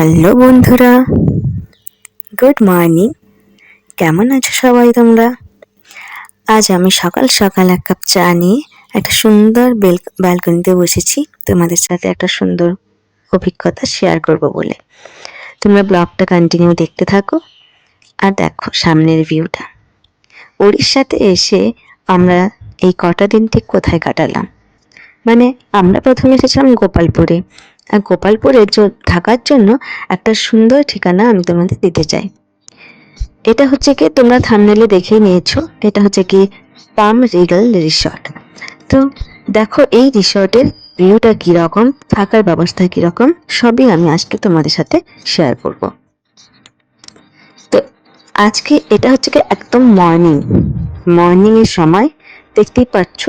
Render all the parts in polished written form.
Hello বন্ধুরা, good morning. কেমন আছো সবাই তোমরা? আজ আমি সকাল সকাল এক কাপ চা নিয়ে একটা সুন্দর ব্যালকনিতে বসেছি তোমাদের সাথে একটা সুন্দর অভিজ্ঞতা শেয়ার করব বলে। তোমরা ব্লগটা কন্টিনিউ দেখতে থাকো আর দেখো সামনের ভিউটা। উড়িষ্যাতে এসে আমরা এই কটা দিন ঠিক কোথায় কাটালাম, মানে আমরা প্রথমে এসেছিলাম গোপালপুরে। আর গোপালপুরে থাকার জন্য একটা সুন্দর ঠিকানা আমি তোমাদের দিতে চাই। এটা হচ্ছে কি, তোমরা থাম্বনেলে দেখেই নিয়েছো, এটা হচ্ছে কি পাম রিগেল রিসর্ট। তো দেখো এই রিসর্টের ভিউটা কীরকম, থাকার ব্যবস্থা কীরকম, সবই আমি আজকে তোমাদের সাথে শেয়ার করব। তো আজকে এটা হচ্ছে কি একদম মর্নিংয়ের সময়, দেখতেই পাচ্ছ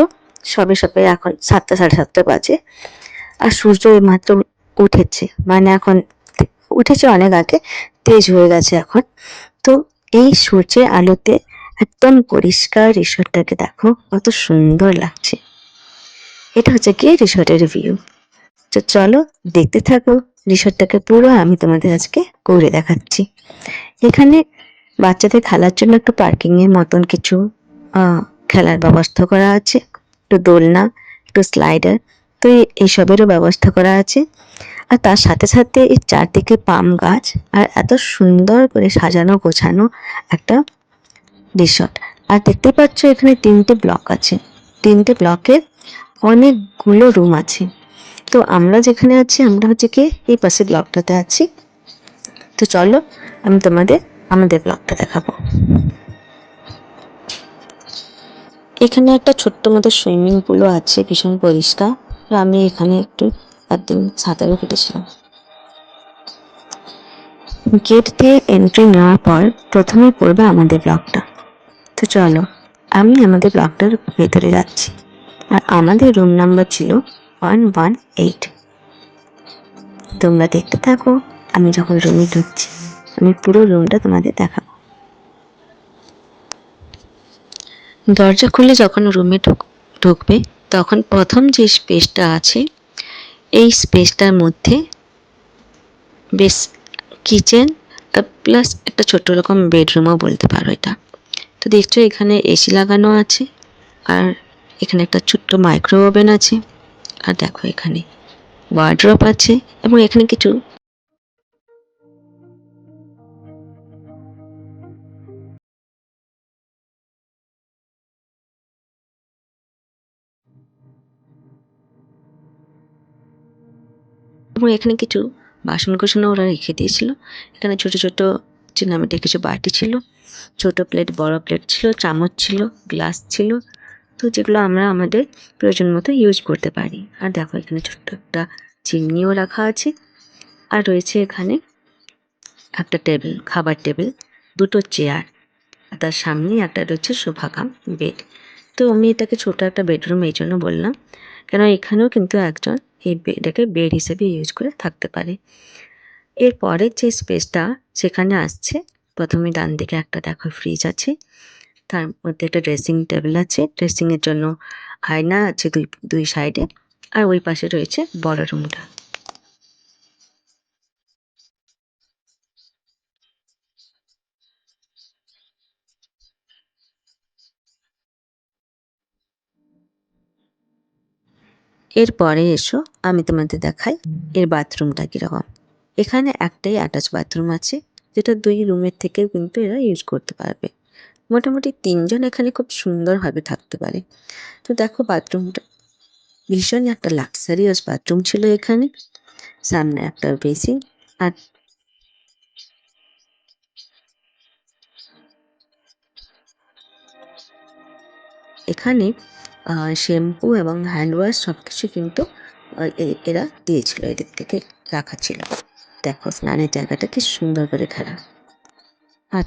সবে সবে এখন 7টা 7:30 বাজে। আর সূর্য মাত্র উঠেছে, মানে এখন উঠেছে অনেক আগে, তেজ হয়ে গেছে এখন। তো এই সূর্যের আলোতে একদম পরিষ্কার রিসর্টটাকে দেখো কত সুন্দর লাগছে। এটা হচ্ছে কি রিসর্টের ভিউ। তো চলো দেখতে থাকো রিসর্টটাকে পুরো আমি তোমাদের আজকে করে দেখাচ্ছি। এখানে বাচ্চাদের খেলার জন্য একটু পার্কিং এর মতন কিছু খেলার ব্যবস্থা করা আছে, একটু দোলনা, একটু স্লাইডার, তো এইসবেরও ব্যবস্থা করা আছে। আর তার সাথে সাথে এই চারদিকে পাম গাছ আর এত সুন্দর করে সাজানো গোছানো একটা রিসর্ট। আর দেখতে পাচ্ছ এখানে 3টে ব্লক আছে, 3টে ব্লকের অনেকগুলো রুম আছে। তো আমরা যেখানে আছি, আমরা হচ্ছে কি এই পাশের ব্লকটাতে আছি। তো চলো আমি তোমাদের আমাদের ব্লকটা দেখাবো। এখানে একটা ছোট্ট মতো সুইমিং পুলও আছে, ভীষণ পরিষ্কার। আমি এখানে একটু একদিন সাঁতারও কেটেছিলাম। গেট দিয়ে এন্ট্রি নেওয়ার পর প্রথমেই পড়বে আমাদের ব্লকটা। তো চলো আমি আমাদের ব্লকটার ভেতরে যাচ্ছি। আর আমাদের রুম নাম্বার ছিল 118। তোমরা দেখতে থাকো, আমি যখন রুমে ঢুকছি আমি পুরো রুমটা তোমাদের দেখাবো। দরজা খুলে যখন রুমে ঢুকবে তখন প্রথম যে স্পেসটা আছে, এই স্পেসটার মধ্যে বেশ কিচেন প্লাস একটা ছোট্ট রকম বেডরুমও বলতে পারো এটা। তো দেখছো এখানে এসি লাগানো আছে, আর এখানে একটা ছোট্ট মাইক্রো ওভেন আছে। আর দেখো এখানে ওয়ার্ড্রপ আছে, এবং এখানে কিছু বাসন কোসনও ওরা রেখে দিয়েছিল। এখানে ছোট ছোট চিনামিটে কিছু বাটি ছিল, ছোট প্লেট, বড় প্লেট ছিল, চামচ ছিল, গ্লাস ছিল, তো যেগুলো আমরা আমাদের প্রয়োজন মতো ইউজ করতে পারি। আর দেখো এখানে ছোট্ট একটা চিমনিও রাখা আছে। আর রয়েছে এখানে একটা টেবিল, খাবার টেবিল, দুটো চেয়ার, আর তার সামনে একটা রয়েছে সোফা কাম বেড। তো আমি এটাকে ছোট একটা বেডরুম এই জন্য বললাম, কেন এখানেও কিন্তু একজন এই এটাকে বেড হিসেবে ইউজ করে থাকতে পারে। এর পরের যে স্পেসটা সেখানে আসছে, প্রথমে ডান দিকে একটা দেখো ফ্রিজ আছে, তার মধ্যে একটা ড্রেসিং টেবিল আছে, ড্রেসিংয়ের জন্য আয়না আছে দুই দুই সাইডে। আর ওই পাশে রয়েছে বড় রুমটা। এরপরে এসো আমি তোমাদের দেখাই এর বাথরুমটা কীরকম। এখানে একটাই অ্যাটাচ বাথরুম আছে, যেটা দুই রুমের থেকেও কিন্তু এরা ইউজ করতে পারবে। মোটামুটি 3জন এখানে খুব সুন্দরভাবে থাকতে পারে। তো দেখো বাথরুমটা ভীষণ একটা লাক্সারিয়াস বাথরুম ছিল এখানে। সামনে একটা বেসিন, আর এখানে শ্যাম্পু এবং হ্যান্ড ওয়াশ সব কিছু কিন্তু এরা দিয়েছিল, এদের থেকে রাখা ছিল। দেখো স্নানের জায়গাটা কি সুন্দর করে খেলা। আর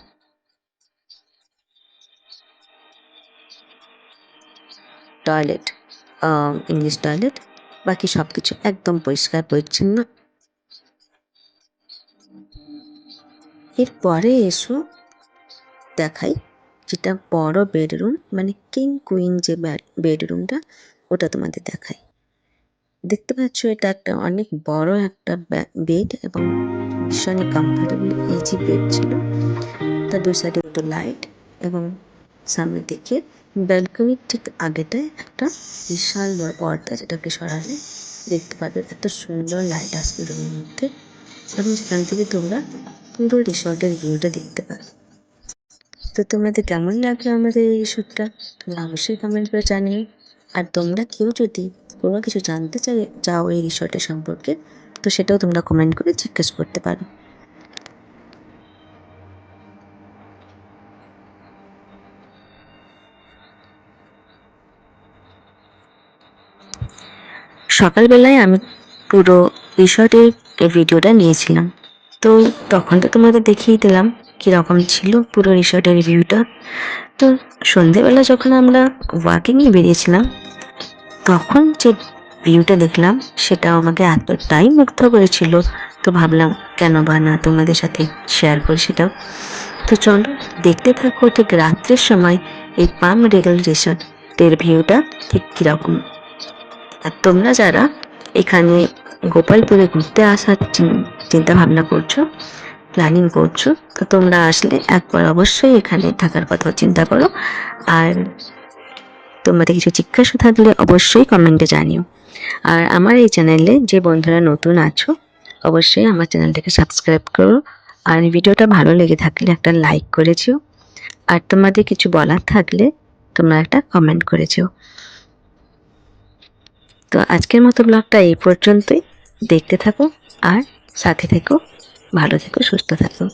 টয়লেট, ইংলিশ টয়লেট, বাকি সব কিছু একদম পরিষ্কার পরিচ্ছন্ন। এরপরে এসো দেখাই যেটা বড় বেডরুম, মানে কিং কুইন যে বেডরুমটা, ওটা তোমাদের দেখাই। দেখতে পাচ্ছ এটা একটা অনেক বড় একটা বেড এবং ভীষণই কমফোর্টেবল ইজি বেড ছিল। তার দুই সাইডে দুটো লাইট এবং সামনের দিকে ব্যালকনির ঠিক আগেটায় একটা বিশাল বড় পর্দা, যেটাকে সরালে দেখতে পাবে এত সুন্দর লাইট আসবে রুমের মধ্যে এবং সেখান থেকে তোমরা পুরো রিসর্টের ভিউটা দেখতে পাবে। তো তোমাদের কেমন লাগলো আমাদের এই রিসর্টটা তোমরা অবশ্যই কমেন্ট করে জানিও। আর তোমরা কেউ যদি কোনো কিছু জানতে চাও এই রিসর্টের সম্পর্কে, তো সেটাও তোমরা কমেন্ট করে জিজ্ঞেস করতে পারো। সকালবেলায় আমি পুরো রিসর্টের ভিডিওটা নিয়েছিলাম। তো তখন তো তোমাদের দেখিয়ে দিলাম কীরকম ছিল পুরো রিসর্টের ভিউটা। তো সন্ধেবেলা যখন আমরা ওয়াকিংয়ে বেরিয়েছিলাম, তখন যে ভিউটা দেখলাম সেটা আমাকে এতটাই মুগ্ধ করেছিল, তো ভাবলাম কেন বা না তোমাদের সাথে শেয়ার করি সেটাও। তো চলো দেখতে থাকো ঠিক রাত্রের সময় এই পাম রেগেল রিসর্টের ভিউটা ঠিক কীরকম। আর তোমরা যারা এখানে গোপালপুরে ঘুরতে আসার চিন্তা ভাবনা করছো, প্ল্যানিং করছো, তো তোমরা আসলে একবার অবশ্যই এখানে থাকার কথা চিন্তা করো। আর তোমাদের কিছু জিজ্ঞাসা থাকলে অবশ্যই কমেন্টে জানিও। আর আমার এই চ্যানেলে যে বন্ধুরা নতুন আছো, অবশ্যই আমার চ্যানেলটাকে সাবস্ক্রাইব করো। আর ভিডিওটা ভালো লেগে থাকলে একটা লাইক করে যেও। আর তোমাদের কিছু বলার থাকলে তোমরা একটা কমেন্ট করে যেও। তো আজকের মতো ব্লগটা এই পর্যন্তই। দেখতে থাকো আর সাথে থেকো, ভালো থেকো, সুস্থ থাকো।